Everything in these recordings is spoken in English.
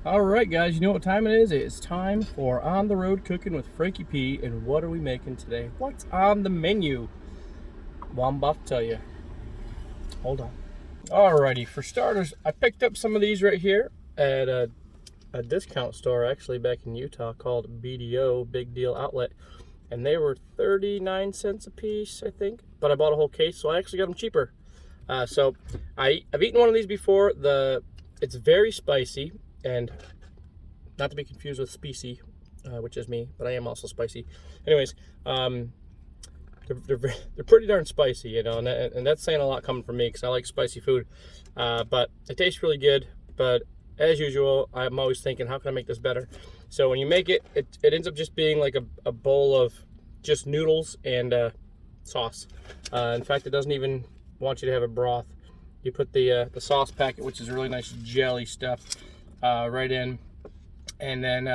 Alright guys, you know what time it is? It's time for On the Road Cooking with Frankie P. And what are we making today? What's on the menu? Well, I'm about to tell you. Hold on. Alrighty, for starters, I picked up some of these right here at a discount store actually back in Utah called BDO, Big Deal Outlet. And they were 39 cents a piece, I think. But I bought a whole case, so I actually got them cheaper. So I've eaten one of these before. It's very spicy. And not to be confused with Spicy, which is me, but I am also spicy. Anyways, they're pretty darn spicy, you know, and that's saying a lot coming from me because I like spicy food. But it tastes really good. But as usual, I'm always thinking, how can I make this better? So when you make it, it ends up just being like a bowl of just noodles and sauce. In fact, it doesn't even want you to have a broth. You put the sauce packet, which is really nice jelly stuff, right in, and then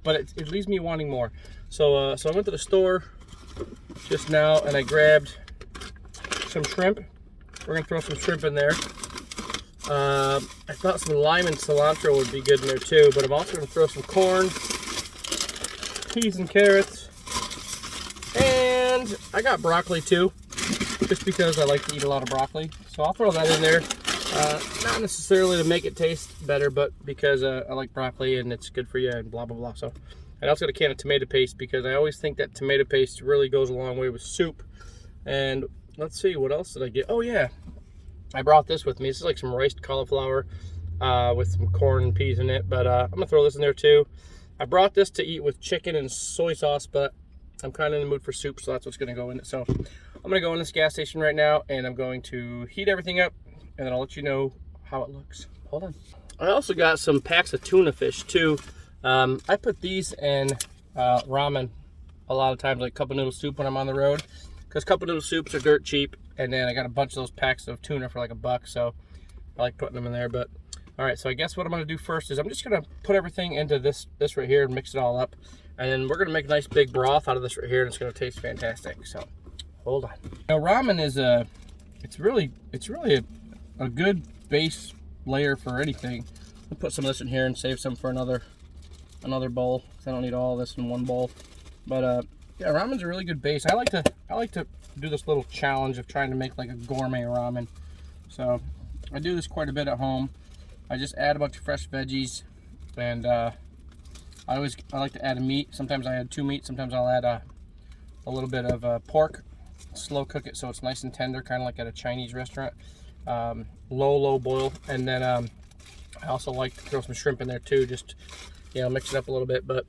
but it leaves me wanting more. So I went to the store just now and I grabbed some shrimp. We're gonna throw some shrimp in there. I thought some lime and cilantro would be good in there too, but I'm also gonna throw some corn, peas and carrots, and I got broccoli too, just because I like to eat a lot of broccoli. So I'll throw that in there. Not necessarily to make it taste better, but because I like broccoli and it's good for you and blah, blah, blah. So I also got a can of tomato paste because I always think that tomato paste really goes a long way with soup. And let's see, what else did I get? Oh, yeah. I brought this with me. This is like some riced cauliflower with some corn and peas in it. But I'm going to throw this in there too. I brought this to eat with chicken and soy sauce, but I'm kind of in the mood for soup, so that's what's going to go in it. So I'm going to go in this gas station right now, and I'm going to heat everything up, and then I'll let you know how it looks. Hold on. I also got some packs of tuna fish too. I put these in ramen a lot of times, like cup of noodle soup when I'm on the road, because cup of noodle soups are dirt cheap, and then I got a bunch of those packs of tuna for like $1, so I like putting them in there. But all right, so I guess what I'm going to do first is I'm just going to put everything into this right here and mix it all up, and then we're going to make a nice big broth out of this right here, and it's going to taste fantastic. So hold on. Now ramen is it's really a good base layer for anything. I'll put some of this in here and save some for another bowl, because I don't need all this in one bowl. But yeah, ramen's a really good base. I like to do this little challenge of trying to make like a gourmet ramen. So I do this quite a bit at home. I just add a bunch of fresh veggies, and I like to add a meat. Sometimes I add 2 meats. Sometimes I'll add a little bit of pork. Slow cook it so it's nice and tender, kind of like at a Chinese restaurant. Low boil, and then I also like to throw some shrimp in there too, just, you know, mix it up a little bit. But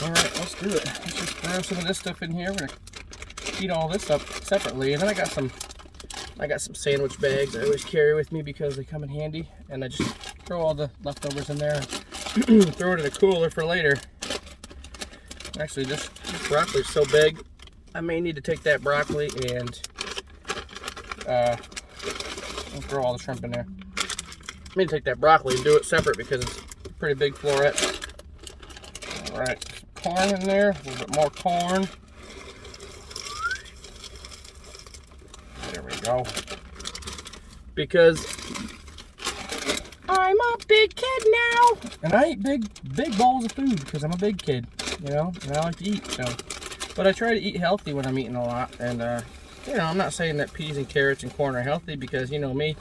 all right, let's do it. Let's just throw some of this stuff in here. We're gonna heat all this up separately, and then I got some sandwich bags I always carry with me because they come in handy, and I just throw all the leftovers in there and throw it in a cooler for later. Actually, this broccoli is so big, I may need to take that broccoli and I'll throw all the shrimp in there. I'm going to take that broccoli and do it separate because it's a pretty big floret. Alright, some corn in there, a little bit more corn. There we go. Because I'm a big kid now, and I eat big bowls of food because I'm a big kid, you know, and I like to eat. So, but I try to eat healthy when I'm eating a lot, and you know, I'm not saying that peas and carrots and corn are healthy, because you know me,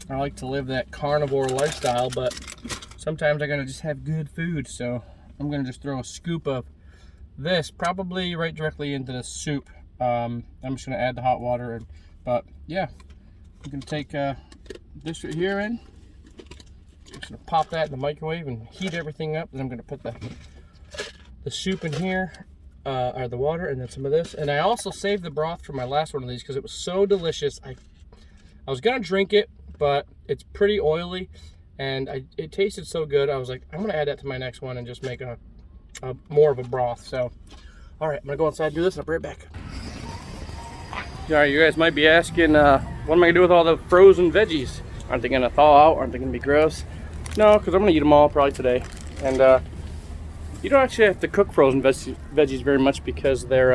I like to live that carnivore lifestyle, but sometimes I gotta just have good food. So I'm gonna just throw a scoop of this, probably right directly into the soup. I'm just gonna add the hot water, but yeah, I'm gonna take this right here in. I'm just gonna pop that in the microwave and heat everything up. Then I'm gonna put the soup in here, or the water, and then some of this. And I also saved the broth for my last one of these because it was so delicious. I was gonna drink it, but it's pretty oily, and it tasted so good. I was like, I'm gonna add that to my next one and just make a more of a broth. So, all right, I'm gonna go inside and do this, and I'll be right back. All right, you guys might be asking, what am I gonna do with all the frozen veggies? Aren't they gonna thaw out? Aren't they gonna be gross? No, because I'm gonna eat them all probably today. And you don't actually have to cook frozen veggies very much, because they're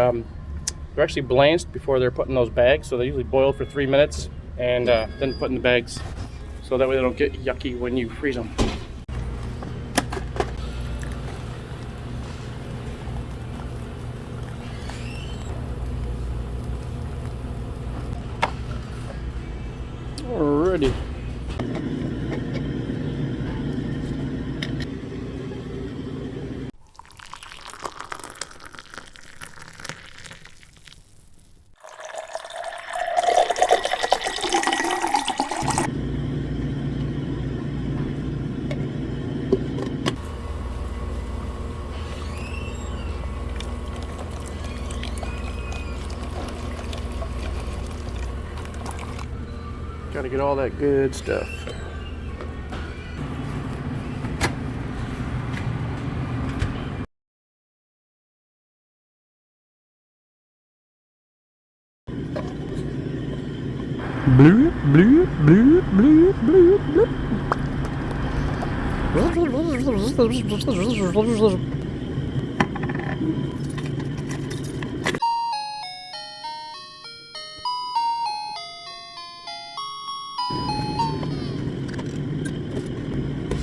actually blanched before they're put in those bags. So they usually boil for 3 minutes and then put in the bags, so that way they don't get yucky when you freeze them. get all that good stuff. Bloop, bloop, bloop, bloop, bloop, bloop.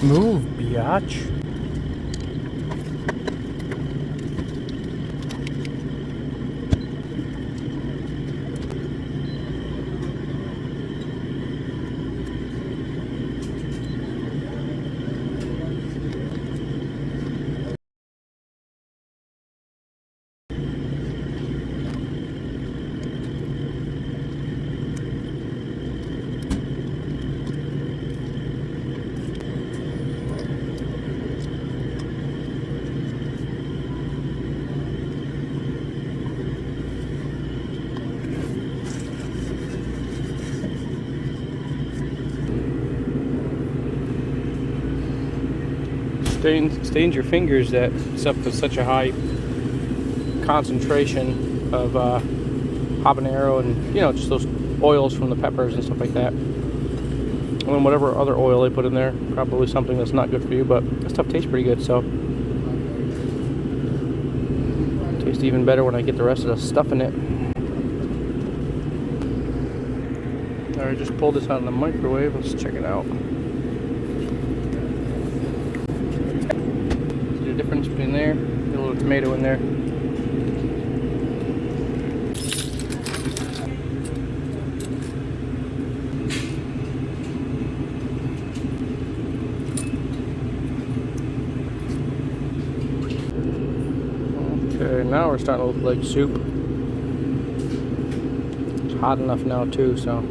Move, biatch. Stains your fingers that stuff with such a high concentration of habanero and, you know, just those oils from the peppers and stuff like that. And then whatever other oil they put in there, probably something that's not good for you, but this stuff tastes pretty good, so. Tastes even better when I get the rest of the stuff in it. Alright, just pulled this out of the microwave. Let's check it out. Difference between there, get a little tomato in there. Okay, now we're starting to look like soup. It's hot enough now too, so.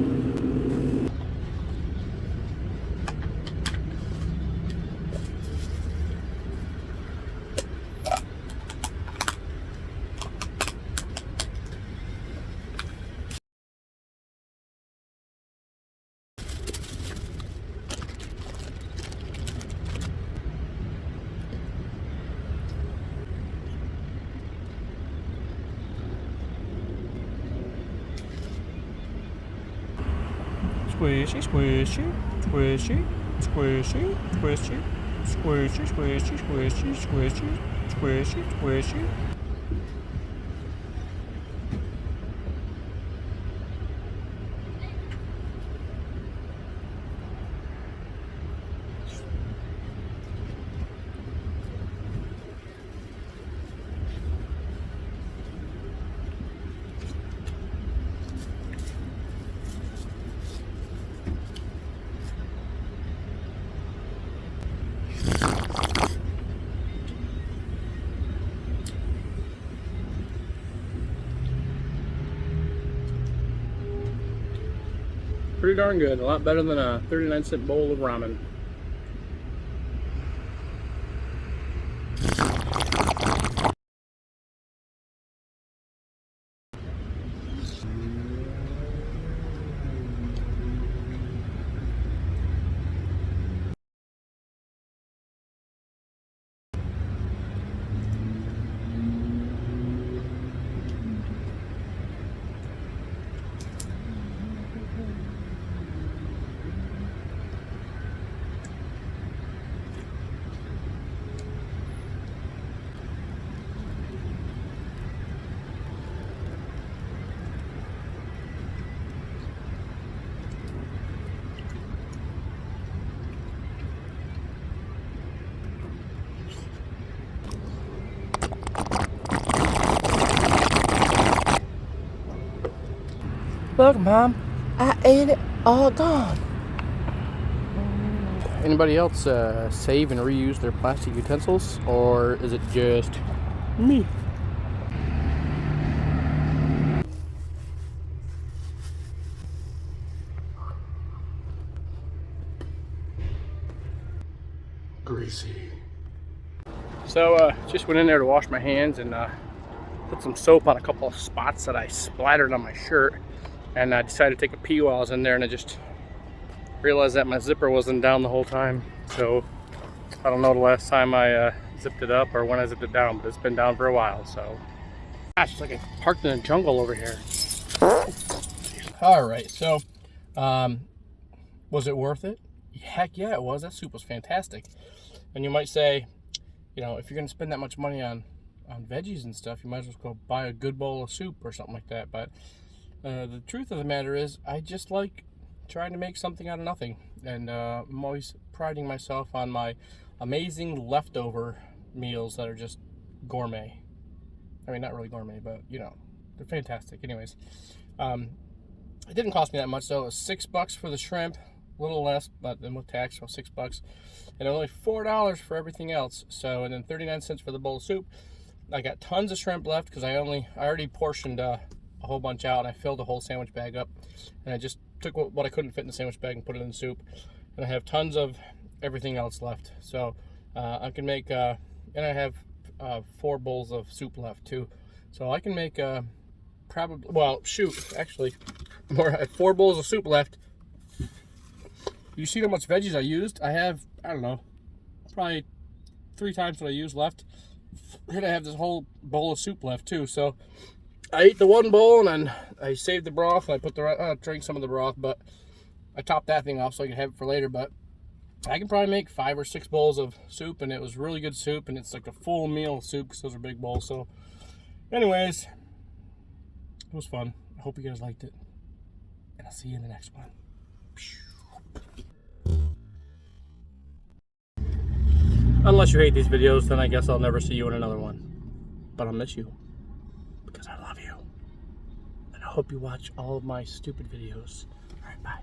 Squishy, squishy, squishy, squishy, squishy, squishy, squishy, squishy, squishy, squishy, squishy. Pretty darn good. A lot better than a 39-cent bowl of ramen. Look, Mom, I ate it all gone. Anybody else save and reuse their plastic utensils, or is it just me? Greasy. So just went in there to wash my hands and put some soap on a couple of spots that I splattered on my shirt, and I decided to take a pee while I was in there, and I just Realized that my zipper wasn't down the whole time, so I don't know the last time I zipped it up or when I zipped it down, but it's been down for a while. So gosh, it's like I parked in a jungle over here. All right, so was it worth it? Heck yeah, it was. That soup was fantastic. And you might say, you know, if you're gonna spend that much money on veggies and stuff, you might as well go buy a good bowl of soup or something like that. But the truth of the matter is, I just like trying to make something out of nothing, and I'm always priding myself on my amazing leftover meals that are just gourmet. I mean, not really gourmet, but you know, they're fantastic. Anyways, it didn't cost me that much though. It was $6 for the shrimp, a little less, but then with tax, so $6, and only $4 for everything else. So, and then 39 cents for the bowl of soup. I got tons of shrimp left because I already portioned a whole bunch out, and I filled a whole sandwich bag up, and I just took what I couldn't fit in the sandwich bag and put it in the soup. And I have tons of everything else left, so I can make and I have 4 bowls of soup left too, so I can make probably, well, shoot, actually more. I have 4 bowls of soup left. You see how much veggies I used? I have, I don't know, probably 3 times what I used left, and I have this whole bowl of soup left too. So I ate the 1 bowl, and then I saved the broth, and I put the drank some of the broth, but I topped that thing off so I can have it for later. But I can probably make 5 or 6 bowls of soup, and it was really good soup, and it's like a full meal of soup because those are big bowls. So anyways, it was fun. I hope you guys liked it, and I'll see you in the next one. Unless you hate these videos, then I guess I'll never see you in another one. But I'll miss you because I love you. And I hope you watch all of my stupid videos. All right, bye.